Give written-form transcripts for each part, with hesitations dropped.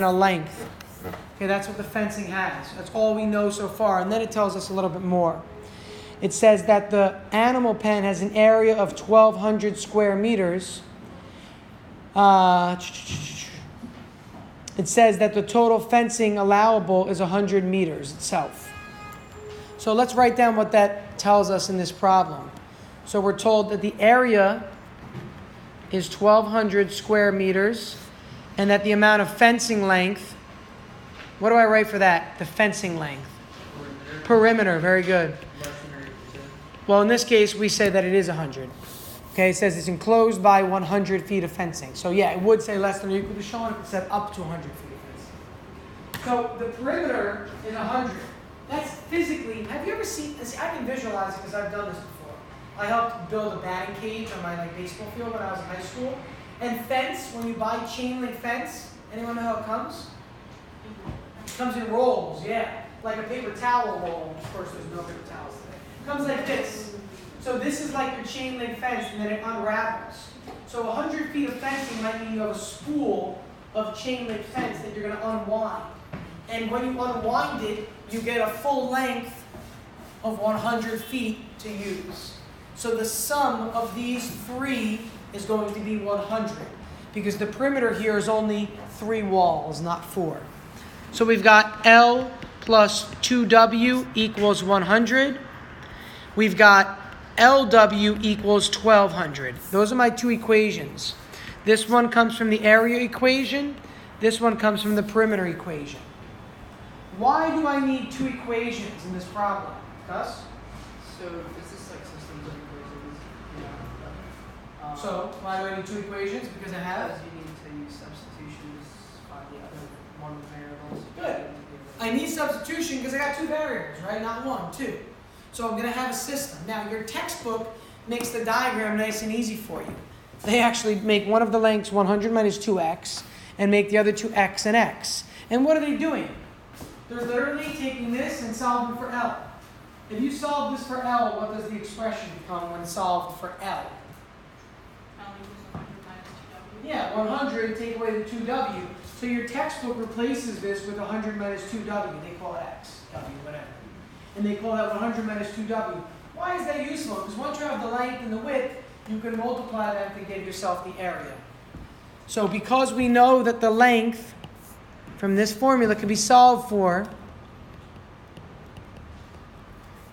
a length. Okay, that's what the fencing has. That's all we know so far. And then it tells us a little bit more. It says that the animal pen has an area of 1,200 square meters. It says that the total fencing allowable is 100 meters itself. So let's write down what that tells us in this problem. So we're told that the area is 1,200 square meters and that the amount of fencing length, what do I write for that? The fencing length. Perimeter, very good. Well, in this case, we say that it is 100. Okay, it says it's enclosed by 100 feet of fencing. So yeah, it would say less than or equal to Sean if it said up to 100 feet of fencing. So the perimeter is 100. That's physically, have you ever seen this? I can visualize it because I've done this before. I helped build a batting cage on my baseball field when I was in high school. And fence, when you buy chain link fence, anyone know how it comes? It comes in rolls, yeah. Like a paper towel roll. Of course, there's no paper towels today. It comes like this. So this is like your chain link fence, and then it unravels. So 100 feet of fencing might mean you have a spool of chain link fence that you're going to unwind. And when you unwind it, you get a full length of 100 feet to use. So the sum of these three is going to be 100, because the perimeter here is only 3 walls, not 4. So we've got L plus 2W equals 100. We've got LW equals 1,200. Those are my two equations. This one comes from the area equation. This one comes from the perimeter equation. Why do I need two equations in this problem? Gus? So is this like systems of equations? Yeah. So why do I need two equations? Because I have? Because you need to use substitutions, find the other one variables. Good. I need substitution because I got 2 variables, right? Not 1, 2. So I'm going to have a system. Now, your textbook makes the diagram nice and easy for you. They actually make one of the lengths 100 minus 2x and make the other 2 x and x. And what are they doing? They're literally taking this and solving for L. If you solve this for L, what does the expression become when solved for L? L equals 100 minus 2W. Yeah, 100, take away the 2W. So your textbook replaces this with 100 minus 2W. They call it x, W, whatever. And they call that 100 minus 2W. Why is that useful? Because once you have the length and the width, you can multiply them to give yourself the area. So because we know that the length from this formula can be solved for,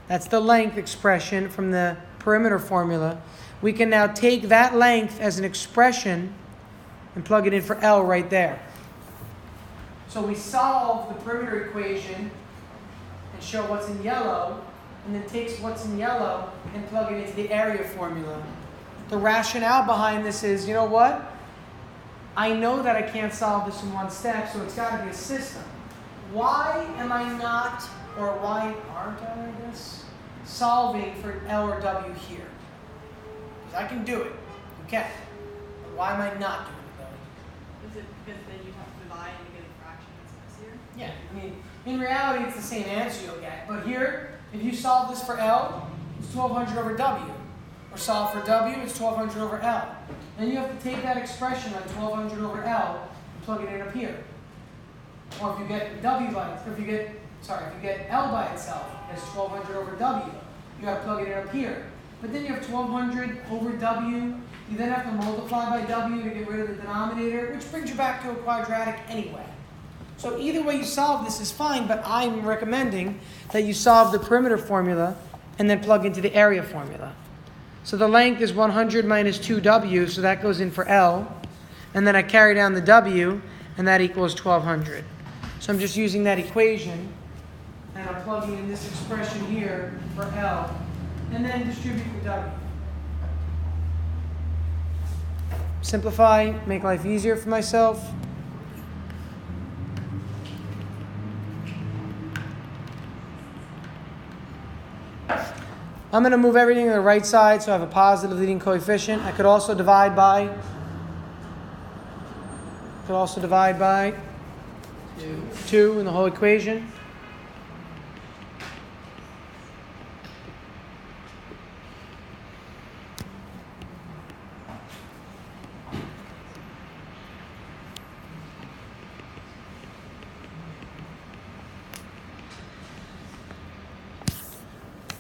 that's the length expression from the perimeter formula, we can now take that length as an expression and plug it in for L right there. So we solve the perimeter equation and show what's in yellow, and then takes what's in yellow and plug it into the area formula. The rationale behind this is, you know what? I know that I can't solve this in one step, so it's got to be a system. Why am I not, or why aren't I, solving for L or W here? Because I can do it. You can. But why am I not doing it, though? Is it because then you have to divide and get a fraction that's easier? Yeah, I mean, in reality, it's the same answer you'll get. But here, if you solve this for L, it's 1,200 over W. Or solve for W, it's 1,200 over L. Then you have to take that expression, like 1,200 over L, and plug it in up here. Or if you get W by it, if you get L by itself, it's 1,200 over W. You got to plug it in up here. But then you have 1,200 over W. You then have to multiply by W to get rid of the denominator, which brings you back to a quadratic anyway. So either way you solve this is fine, but I'm recommending that you solve the perimeter formula and then plug into the area formula. So the length is 100 minus 2W, so that goes in for L. And then I carry down the W, and that equals 1,200. So I'm just using that equation, and I'm plugging in this expression here for L, and then distribute the W. Simplify, make life easier for myself. I'm going to move everything to the right side so I have a positive leading coefficient. I could also divide by 2 in the whole equation.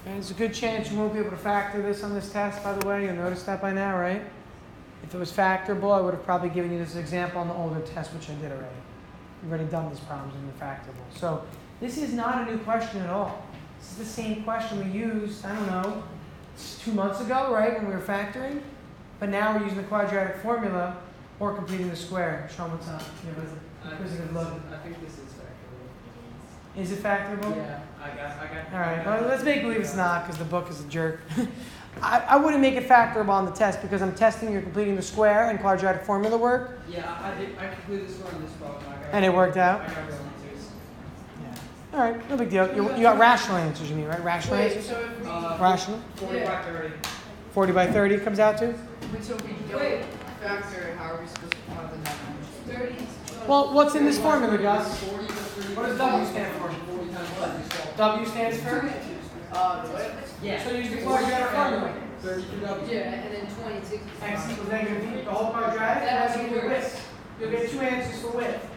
There's a good chance you won't be able to factor this on this test, by the way. You'll notice that by now, right? If it was factorable, I would have probably given you this example on the older test, which I did already. We've already done these problems in the factorable. So this is not a new question at all. This is the same question we used, I don't know, 2 months ago, right, when we were factoring? But now we're using the quadratic formula or completing the square. Sean, what's up? Where's it look? I think this is factorable. Is it factorable? Yeah, I got. All right, well, let's make believe it's not because the book is a jerk. I wouldn't make it factorable on the test because I'm testing you're completing the square and quadratic formula work. Yeah, I completed this one on this problem. And it worked out? I got real answers. Yeah. All right, no big deal. You got rational answers, you mean, right? Rational Wait, answers? so if we, Rational? 40 by 30. 40 by 30 comes out to? So if we don't factor it, how are we supposed to find the number? 30. Well, what's in this formula, Gus? 40 to 30. What does W stand for? 40 times 30. W stands for? The what? Yeah. So use the quadratic formula. 32 W. Yeah, and then 26. X equals negative b, the whole quadratic, and that's equal to width. You'll get 2 answers for width.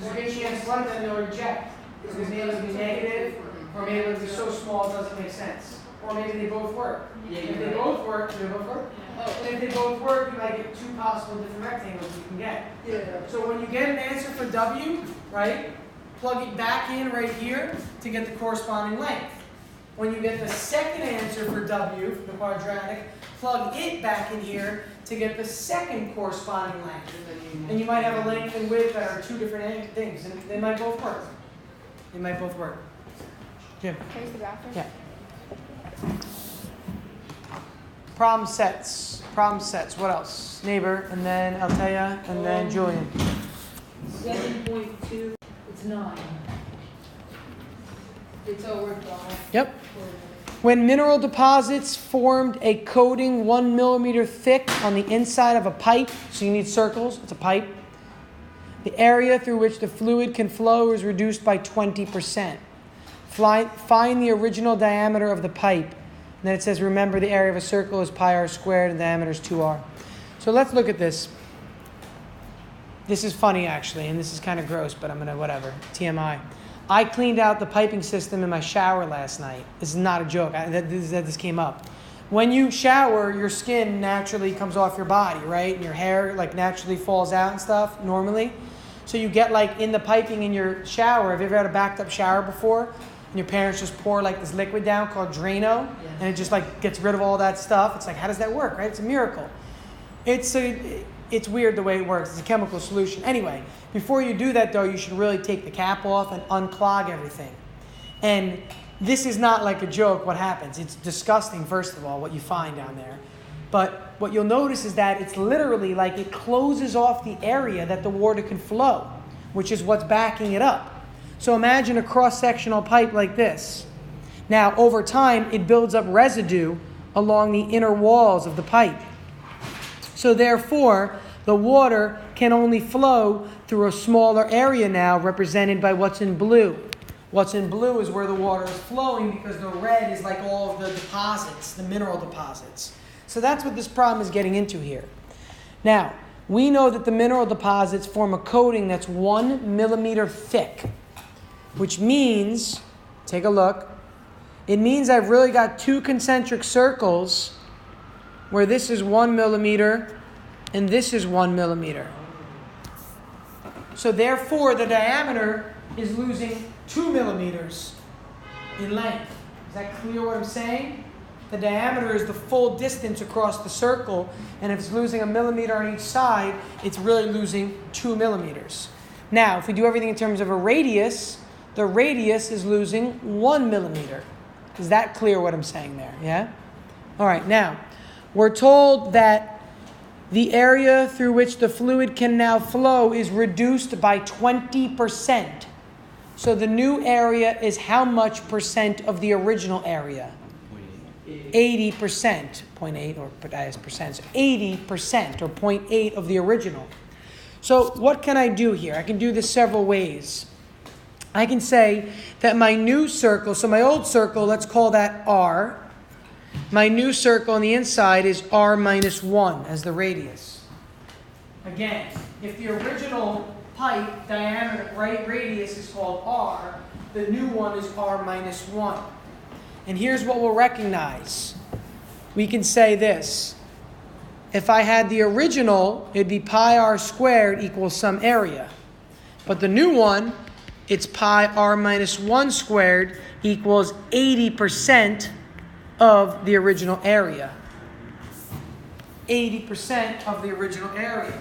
There's a good chance one of them you'll reject. Because maybe it'll be negative, or maybe it'll be so small it doesn't make sense. Or maybe they both work. Yeah, If you're they right. both work, do they both work? Oh, And if they both work, you might get 2 possible different rectangles you can get. yeah. So when you get an answer for W, right, plug it back in right here to get the corresponding length. When you get the second answer for W, for the quadratic, plug it back in here to get the second corresponding length. And you might have a length and width that are 2 different things, and they might both work. They might both work. Jim? Can I use the bathroom? Yeah. Problem sets. Problem sets. What else? Neighbor, and then Althea, and then Julian. 7.2, it's 9. It's over 5. Yep. When mineral deposits formed a coating 1 millimeter thick on the inside of a pipe, so you need circles, it's a pipe, the area through which the fluid can flow is reduced by 20%. Find the original diameter of the pipe. And then it says, remember the area of a circle is pi r squared and the diameter is 2r. So let's look at this. This is funny actually, and this is kind of gross, but I'm going to, whatever, TMI. I cleaned out the piping system in my shower last night. This is not a joke. This came up. When you shower, your skin naturally comes off your body, right? And your hair like naturally falls out and stuff normally. So you get like in the piping in your shower. Have you ever had a backed up shower before? And your parents just pour like this liquid down called Drano, and it just like gets rid of all that stuff. It's like, how does that work, right? It's a miracle. It's weird the way it works. It's a chemical solution. Anyway, before you do that, though, you should really take the cap off and unclog everything. And this is not like a joke what happens. It's disgusting, first of all, what you find down there. But what you'll notice is that it's literally like it closes off the area that the water can flow, which is what's backing it up. So imagine a cross-sectional pipe like this. Now, over time, it builds up residue along the inner walls of the pipe. So therefore, the water can only flow through a smaller area now, represented by what's in blue. What's in blue is where the water is flowing because the red is like all of the deposits, the mineral deposits. So that's what this problem is getting into here. Now, we know that the mineral deposits form a coating that's 1 millimeter thick, which means, take a look, it means I've really got 2 concentric circles where this is 1 millimeter and this is 1 millimeter. So therefore, the diameter is losing 2 millimeters in length. Is that clear what I'm saying? The diameter is the full distance across the circle, and if it's losing 1 millimeter on each side, it's really losing 2 millimeters. Now, if we do everything in terms of a radius, the radius is losing 1 millimeter. Is that clear what I'm saying there? Yeah? All right, now, we're told that the area through which the fluid can now flow is reduced by 20%. So the new area is how much percent of the original area? 80%, 0.8 or put as percent, so 80% or 0.8 of the original. So what can I do here? I can do this several ways. I can say that my new circle, so my old circle, let's call that R. My new circle on the inside is R minus 1 as the radius. Again, if the original pipe diameter, radius is called R, the new one is R minus 1. And here's what we'll recognize. We can say this. If I had the original, it'd be pi r squared equals some area. But the new one, it's pi r minus 1 squared equals 80% of the original area. 80% of the original area.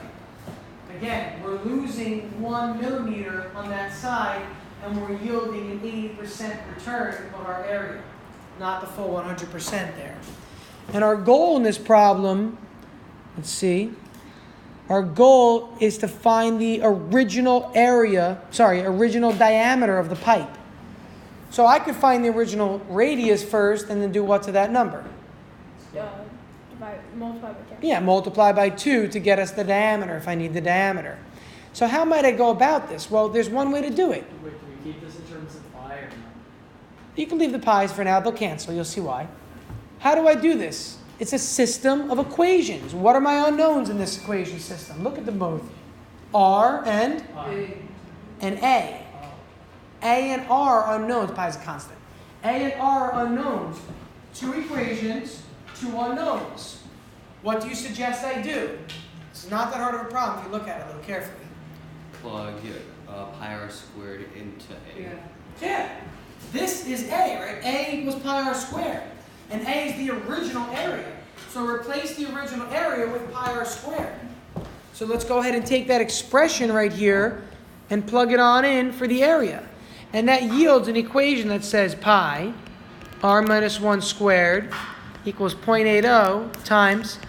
Again, we're losing 1 millimeter on that side, and we're yielding an 80% return of our area. Not the full 100% there. And our goal in this problem, let's see, our goal is to find the original diameter of the pipe. So I could find the original radius first and then do what to that number? Multiply by 10. Yeah, multiply by 2 to get us the diameter if I need the diameter. So how might I go about this? Well, there's one way to do it. Wait, can we keep this in terms of pi or not? You can leave the pi's for now. They'll cancel. You'll see why. How do I do this? It's a system of equations. What are my unknowns in this equation system? Look at them both. R and A. A and R are unknowns. Pi is a constant. A and R are unknowns. 2 equations, 2 unknowns. What do you suggest I do? It's not that hard of a problem if you look at it a little carefully. Plug pi r squared into A. Yeah. This is A, right? A equals pi r squared. And A is the original area. So replace the original area with pi r squared. So let's go ahead and take that expression right here and plug it on in for the area. And that yields an equation that says pi r minus 1 squared equals 0.80 times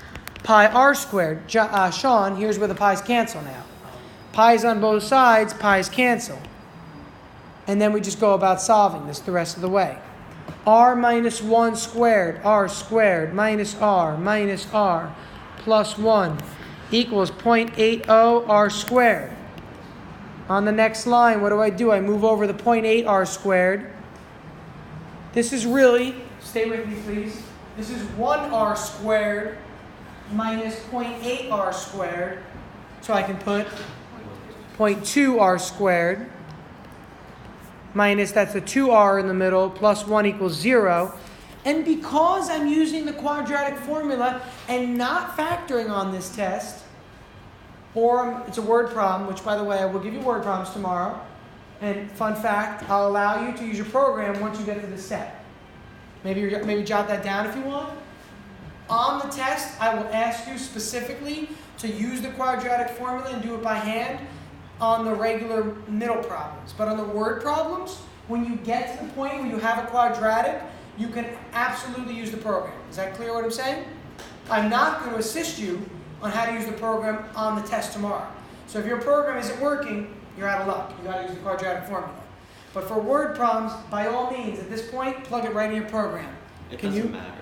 pi r squared. Sean, here's where the pi's cancel now. Pi's on both sides, pi's cancel. And then we just go about solving this the rest of the way. R minus 1 squared, r squared, minus r plus 1 equals 0.80 r squared. On the next line, what do? I move over the 0.8 r squared. This is really, stay with me please, this is 1 r squared minus 0.8 r squared. So I can put 0.2 r squared minus, that's a 2r in the middle, plus 1 equals 0. And because I'm using the quadratic formula and not factoring on this test, or it's a word problem, which by the way, I will give you word problems tomorrow. And fun fact, I'll allow you to use your program once you get to this step. Maybe jot that down if you want. On the test, I will ask you specifically to use the quadratic formula and do it by hand on the regular middle problems. But on the word problems, when you get to the point where you have a quadratic, you can absolutely use the program. Is that clear what I'm saying? I'm not going to assist you on how to use the program on the test tomorrow. So if your program isn't working, you're out of luck. You got to use the quadratic formula. But for word problems, by all means, at this point, plug it right in your program. It doesn't matter,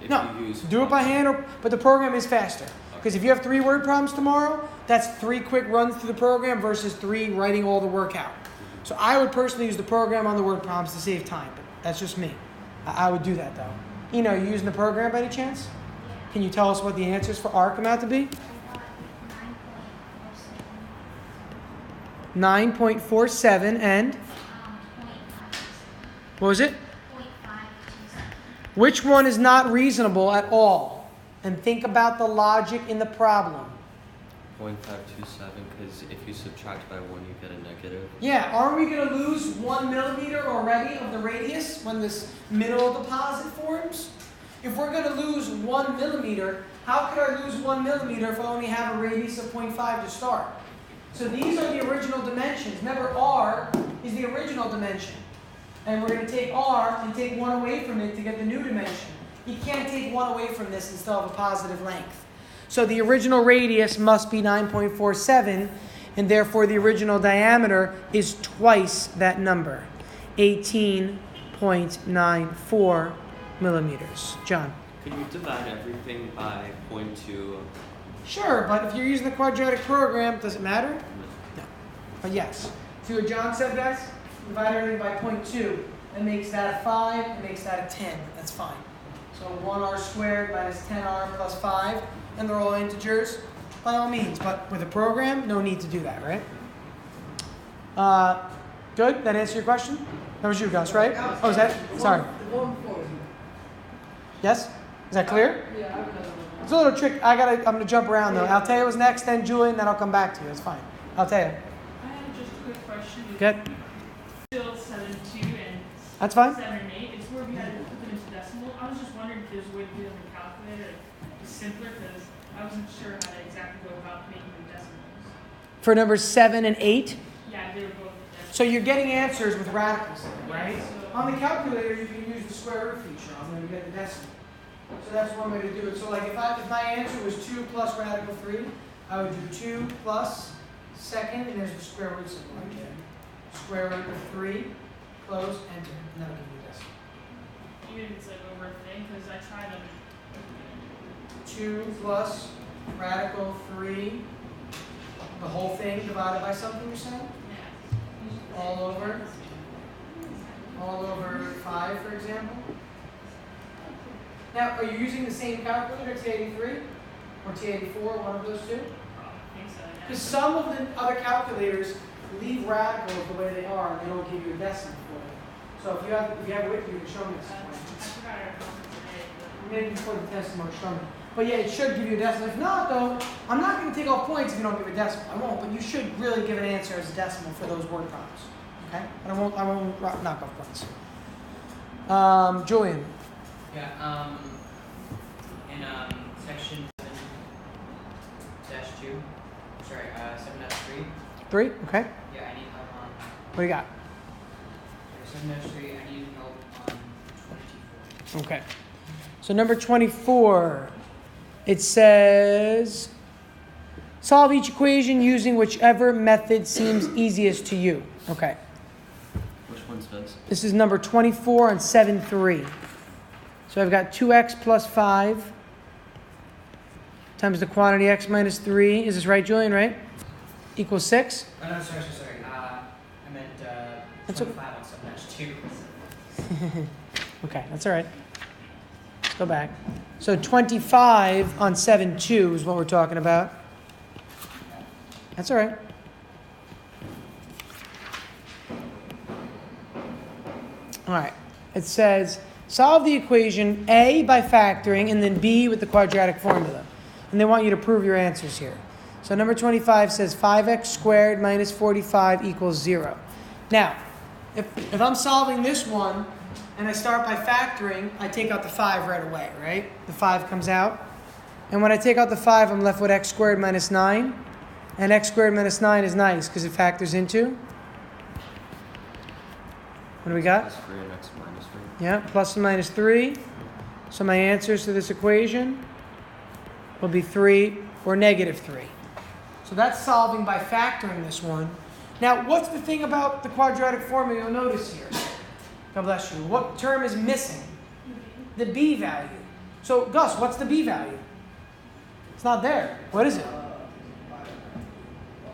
right? No, do it by hand, but the program is faster. Because if you have 3 word problems tomorrow, that's 3 quick runs through the program versus 3 writing all the work out. So I would personally use the program on the word problems to save time, but that's just me. I would do that though. Eno, are you using the program by any chance? Can you tell us what the answers for R come out to be? 9.47 and? What was it? Which one is not reasonable at all? And think about the logic in the problem. 0.527, because if you subtract by 1, you get a negative. Yeah, aren't we going to lose 1 millimeter already of the radius when this middle deposit forms? If we're going to lose 1 millimeter, how could I lose 1 millimeter if I only have a radius of 0.5 to start? So these are the original dimensions. Remember, R is the original dimension. And we're going to take R and take 1 away from it to get the new dimension. You can't take 1 away from this and still have a positive length. So the original radius must be 9.47, and therefore the original diameter is twice that number, 18.94 millimeters. John? Could you divide everything by 0.2? Sure, but if you're using the quadratic program, does it matter? No. But yes. See what John said, guys? Divide everything by 0.2. It makes that a 5. It makes that a 10. That's fine. So 1r squared minus 10r plus 5. And they're all integers. By all means. But with a program, no need to do that, right? Good? That answer your question? That was you, Gus, right? Oh, is that? Sorry. The one before was Yes? Is that clear? Yeah, I have another one. It's a little trick. I'm gonna jump around though. Altea was next, then Julian, then I'll come back to you. That's fine. Altea. I had just a quick question. Good. Still 7.2 and That's fine. 7 and 8. It's where we had to put them into decimal. I was just wondering if there's a way to do it on the calculator. It's simpler because I wasn't sure how to exactly go about making the decimals. For numbers 7 and 8. Yeah, they were both decimals. So you're getting answers with radicals, right? So- On the calculator, you can use the square root feature. I'm going to get the decimal. So that's one way to do it. So like if my answer was 2 plus radical 3, I would do 2 plus second, and there's the square root symbol right there. Square root of 3, close, enter, and that'll give you a decimal. Even if it's like over a thing, because I tried them. 2 plus radical 3, the whole thing divided by something, you're saying? Yeah. All over 5, for example. Now, are you using the same calculator, T83 or T84, one of those two? I think so, yeah. Because some of the other calculators leave radicals the way they are, and they don't give you a decimal for it. So if you have it with you, you can show me this I point. forgot our conference today, but Maybe before the test tomorrow, show me. But yeah, it should give you a decimal. If not, though, I'm not going to take off points if you don't give a decimal. I won't, but you should really give an answer as a decimal for those word problems. Okay? But I won't knock off points. Julian. Yeah, in section 7-2, sorry, 7-3, 3, okay. yeah, I need help on, What do you got? 7-3, I need help on 24. Okay. So number 24, it says, solve each equation using whichever method seems easiest to you. Okay. Which one's this? This is number 24 on 7.3. So I've got 2x plus 5 times the quantity x minus 3. Is this right, Julian, right? Equals 6. Oh, no, sorry, I meant, That's 25 on 7-2. Okay, that's all right. Let's go back. So 25 on 7.2 is what we're talking about. That's all right. All right. It says, solve the equation A by factoring and then B with the quadratic formula. And they want you to prove your answers here. So number 25 says 5x squared minus 45 equals 0. Now, if I'm solving this one and I start by factoring, I take out the 5 right away, right? The 5 comes out. And when I take out the 5, I'm left with x squared minus 9. And x squared minus 9 is nice because it factors into. What do we got? Plus 3 and x minus 3. Yeah, plus and minus 3. So my answers to this equation will be 3 or negative 3. So that's solving by factoring this one. Now, what's the thing about the quadratic formula you'll notice here? God bless you. What term is missing? The b value. So, Gus, what's the b value? It's not there. What is it?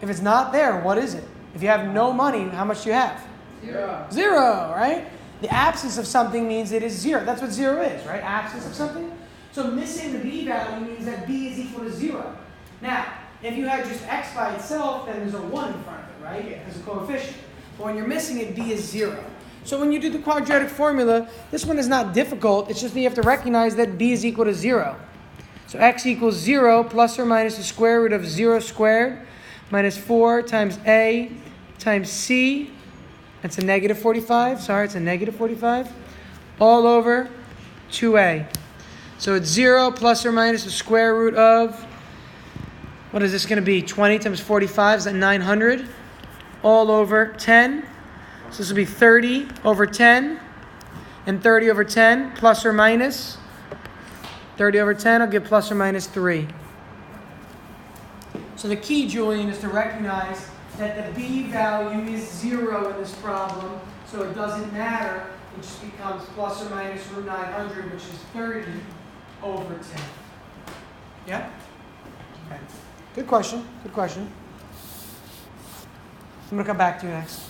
If it's not there, what is it? If you have no money, how much do you have? 0. 0, right? The absence of something means it is 0. That's what 0 is, right? Absence of something. So missing the b value means that b is equal to 0. Now, if you had just x by itself, then there's a 1 in front of it, right? As a coefficient. But when you're missing it, b is 0. So when you do the quadratic formula, this one is not difficult. It's just that you have to recognize that b is equal to 0. So x equals 0 plus or minus the square root of 0 squared minus 4 times a times c. That's a negative 45. Sorry, it's a negative 45. All over 2a. So it's 0 plus or minus the square root of, what is this going to be? 20 times 45, is that 900? All over 10. So this will be 30 over 10. And 30 over 10 plus or minus. 30 over 10, I'll give plus or minus 3. So the key, Julian, is to recognize that the b value is 0 in this problem. So it doesn't matter. It just becomes plus or minus root 900, which is 30 over 10. Yeah? Okay. Good question. Good question. I'm going to come back to you next.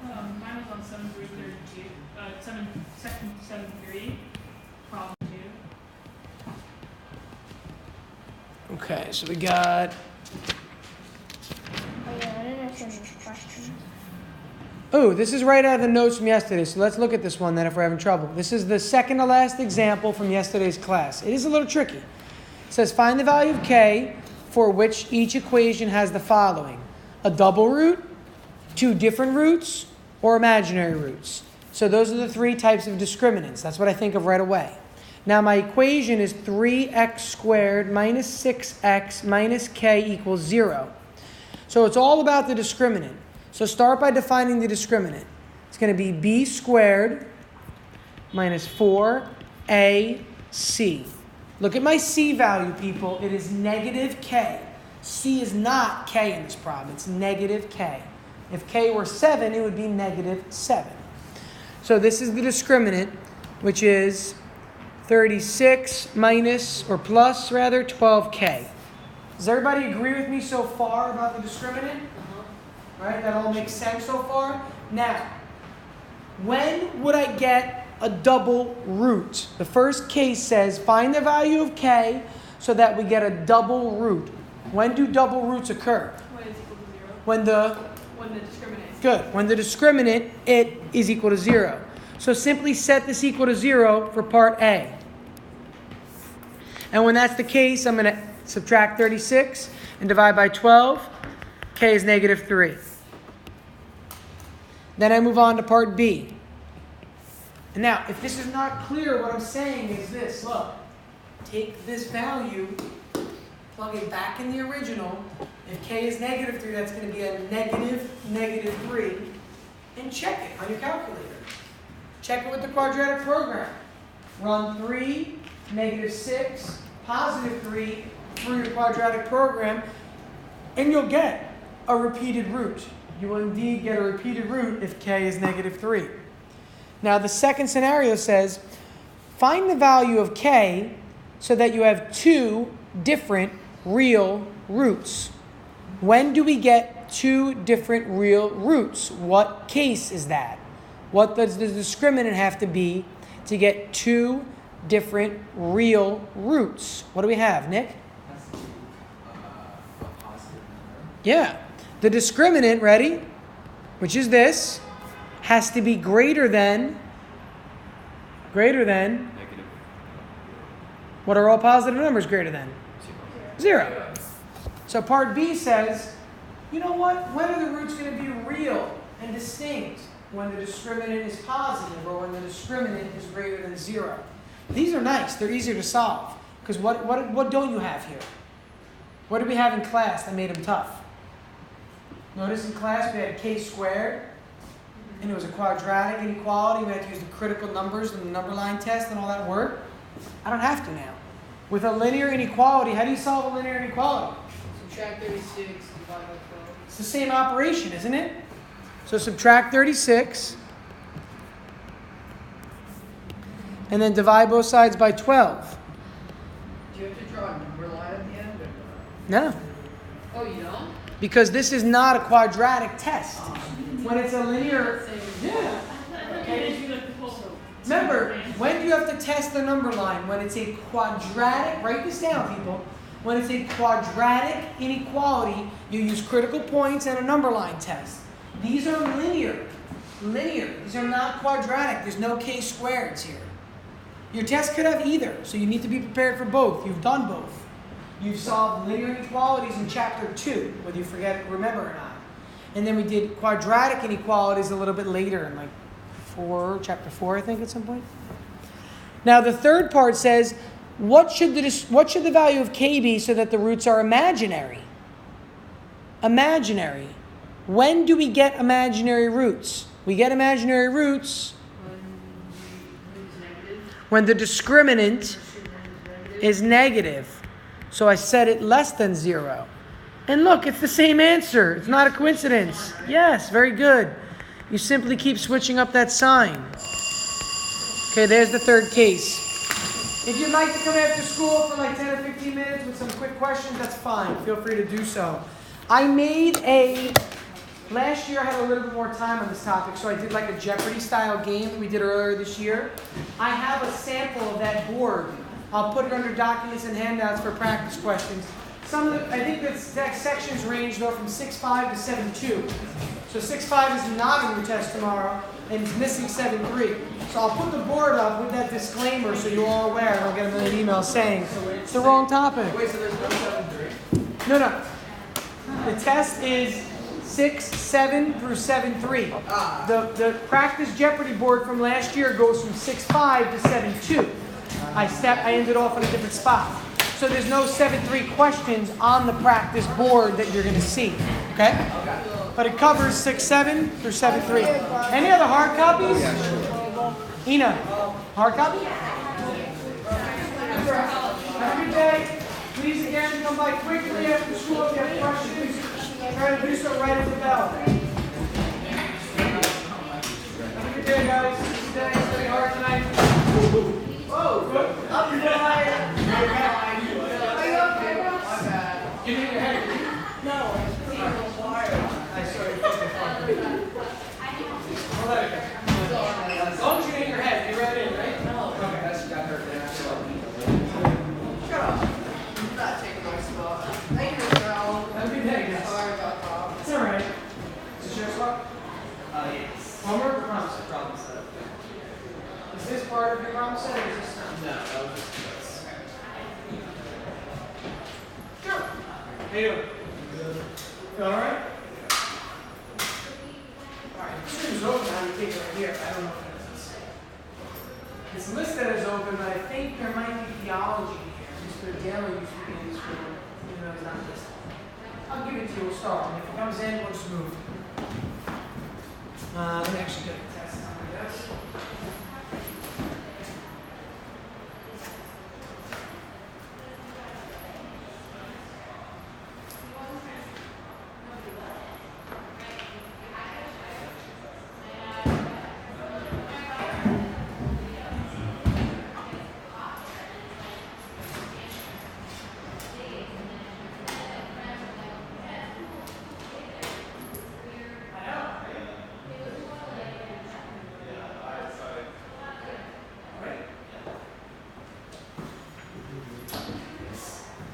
mine was on 7.3.32, section 7.3, problem 2. Okay, so we got Oh yeah, I didn't understand this question. Oh, this is right out of the notes from yesterday, so let's look at this one then if we're having trouble. This is the second to last example from yesterday's class. It is a little tricky. It says find the value of k for which each equation has the following: a double root, two different roots, or imaginary roots. So those are the three types of discriminants. That's what I think of right away. Now my equation is 3x squared minus 6x minus k equals 0. So it's all about the discriminant. So start by defining the discriminant. It's going to be b squared minus 4ac. Look at my c value, people. It is negative k. C is not k in this problem. It's negative k. If k were 7, it would be negative 7. So this is the discriminant, which is 36 minus, or plus rather, 12k. Does everybody agree with me so far about the discriminant? Right? That all makes sense so far? Now, when would I get a double root? The first case says find the value of k so that we get a double root. When do double roots occur? When it's equal to 0. When When the discriminant is good. When the discriminant, it is equal to 0. So simply set this equal to 0 for part A. And when that's the case, I'm going to subtract 36 and divide by 12. K is negative 3. Then I move on to part B. And now, if this is not clear, what I'm saying is this. Look, take this value, plug it back in the original. If k is negative 3, that's going to be a negative 3. And check it on your calculator. Check it with the quadratic program. Run 3, negative 6, positive 3 through your quadratic program, and you'll get a repeated root. You will indeed get a repeated root if k is negative 3. Now the second scenario says, find the value of k so that you have two different real roots. When do we get two different real roots? What case is that? What does the discriminant have to be to get two different real roots? What do we have, Nick? Has to be a positive number. Yeah. The discriminant, ready? Which is this, has to be greater than, Negative. what are all positive numbers greater than? 0. 0. So part B says, you know what? When are the roots going to be real and distinct? When the discriminant is positive or when the discriminant is greater than 0. These are nice. They're easier to solve. Because what don't you have here? What did we have in class that made them tough? Notice in class we had k squared, and it was a quadratic inequality. We had to use the critical numbers and the number line test and all that work. I don't have to now. With a linear inequality, how do you solve a linear inequality? Subtract 36, divide by 12. It's the same operation, isn't it? So subtract 36, and then divide both sides by 12. Do you have to draw a number line at the end? Or? No, Oh, you don't? because this is not a quadratic test. When it's a linear, yeah. Remember, when do you have to test the number line? When it's a quadratic, write this down, people. When it's a quadratic inequality, you use critical points and a number line test. These are linear. These are not quadratic. There's no k squareds here. Your test could have either, so you need to be prepared for both. You've done both. You've solved linear inequalities in chapter 2, whether you remember or not. And then we did quadratic inequalities a little bit later in like chapter 4, I think, at some point. Now the third part says, what should the value of k be so that the roots are imaginary? Imaginary. When do we get imaginary roots? We get imaginary roots when the discriminant is negative. So I set it less than 0. And look, it's the same answer. It's not a coincidence. Yes, very good. You simply keep switching up that sign. Okay, there's the third case. If you'd like to come after school for like 10 or 15 minutes with some quick questions, that's fine. Feel free to do so. Last year I had a little bit more time on this topic, so I did like a Jeopardy style game that we did earlier this year. I have a sample of that board. I'll put it under documents and handouts for practice questions. I think the sections range though from 6.5 to 7.2. So 6.5 is not in your test tomorrow, and it's missing 7.3. So I'll put the board up with that disclaimer so you're all aware, and I'll get a million emails saying it's the wrong topic. Wait, so there's no 7-3? No, no. The test is 6.7 through 7.3. The practice Jeopardy board from last year goes from 6.5 to 7.2. I ended off on a different spot. So there's no 7.3 questions on the practice board that you're going to see. Okay? But it covers 6.7 through 7.3. Any other hard copies? Ina, hard copy? Have a good day. Please again come by quickly after school if you have questions. Try to do so right at the bell. Have a good day, guys. Today, study hard tonight. Whoa, good. Up and down. Give me your head. No. I saw you fucking fucker. I'll let it go. As long as you hit your head, you're right in, right? No. Okay. That's got her down. Shut up. I'm not taking my spot. Thank you, Michelle. Have a good day, guys. Sorry about that. It's all right. Is this your spot? Yes. Homework or problem set? Problem set. Is this part of your problem set or is this not? No, that was just this. Sure. How you doing? Feel all right? All right. This room's open. How do you take it right here? I don't know if it is. It's listed as open, but I think there might be theology here. Mr. Daly used to be in this room, even though he's not listed. I'll give it to you. We'll start. And if it comes in, we'll just move. Let me actually get a test on this.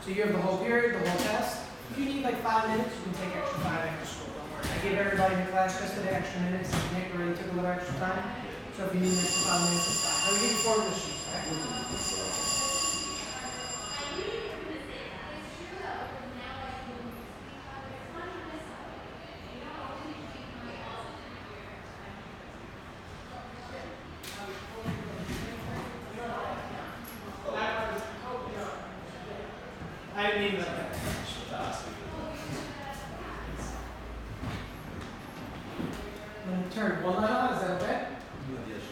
So you have the whole period, the whole test. If you need like 5 minutes, you can take extra 5 after school. Don't worry. I gave everybody in the class yesterday extra minutes. Nick already took a little extra time. So if you need an extra 5 minutes, it's fine. I'll give you 4 of the sheets, right? I didn't mean that. I'm going to turn one light on, is that okay? Yes.